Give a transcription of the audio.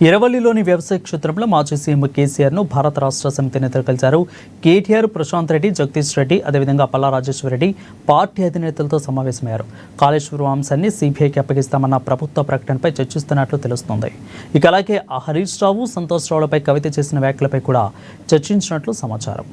ఎర్రవల్లిలోని వ్యవసాయ క్షేత్రంలో మాజీ సీఎం కేసీఆర్ను భారత రాష్ట్ర సమితి నేతలు కలిశారు. కేటీఆర్, ప్రశాంత్ రెడ్డి, జగదీష్ రెడ్డి, అదేవిధంగా పల్లా రాజేశ్వరరెడ్డి పార్టీ అధినేతలతో సమావేశమయ్యారు. కాళేశ్వరం అంశాన్ని సీబీఐకి అప్పగిస్తామన్న ప్రభుత్వ ప్రకటనపై చర్చిస్తున్నట్లు తెలుస్తోంది. ఇక అలాగే హరీష్ రావు, సంతోష్ రావులపై కవిత చేసిన వ్యాఖ్యలపై కూడా చర్చించినట్లు సమాచారం.